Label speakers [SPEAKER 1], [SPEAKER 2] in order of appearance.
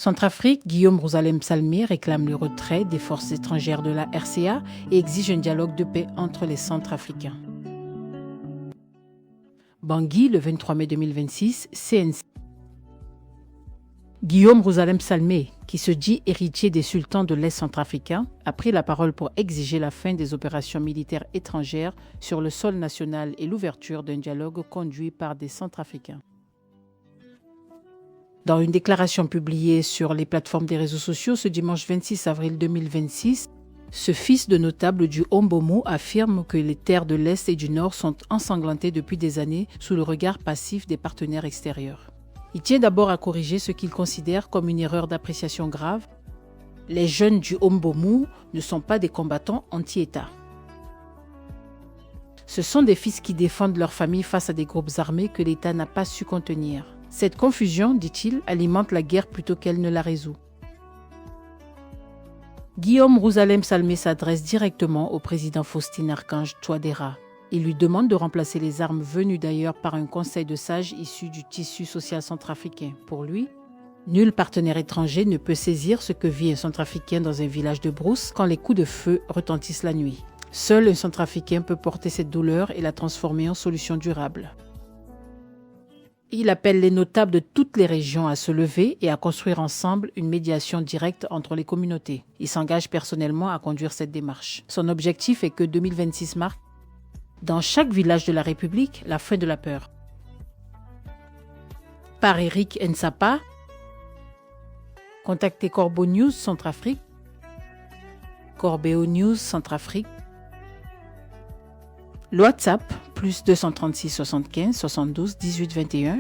[SPEAKER 1] Centrafrique, Guillaume Rousalem-Salmé réclame le retrait des forces étrangères de la RCA et exige un dialogue de paix entre les Centrafricains. Bangui, le 23 mai 2026, CNC. Guillaume Rousalem-Salmé, qui se dit héritier des sultans de l'Est centrafricain, a pris la parole pour exiger la fin des opérations militaires étrangères sur le sol national et l'ouverture d'un dialogue conduit par des Centrafricains. Dans une déclaration publiée sur les plateformes des réseaux sociaux ce dimanche 26 avril 2026, ce fils de notable du Hombomu affirme que les terres de l'Est et du Nord sont ensanglantées depuis des années sous le regard passif des partenaires extérieurs. Il tient d'abord à corriger ce qu'il considère comme une erreur d'appréciation grave. Les jeunes du Hombomu ne sont pas des combattants anti-État. Ce sont des fils qui défendent leur famille face à des groupes armés que l'État n'a pas su contenir. Cette confusion, dit-il, alimente la guerre plutôt qu'elle ne la résout. Guillaume Rousalem-Salmé s'adresse directement au président Faustin-Archange Touadéra. Il lui demande de remplacer les armes venues d'ailleurs par un conseil de sages issu du tissu social centrafricain. Pour lui, nul partenaire étranger ne peut saisir ce que vit un centrafricain dans un village de brousse quand les coups de feu retentissent la nuit. Seul un centrafricain peut porter cette douleur et la transformer en solution durable. Il appelle les notables de toutes les régions à se lever et à construire ensemble une médiation directe entre les communautés. Il s'engage personnellement à conduire cette démarche. Son objectif est que 2026 marque, dans chaque village de la République, la fin de la peur. Par Eric Nsapa, contactez Corbeau News Centrafrique, Corbeo News Centrafrique, le WhatsApp, plus 236 75 72 18 21,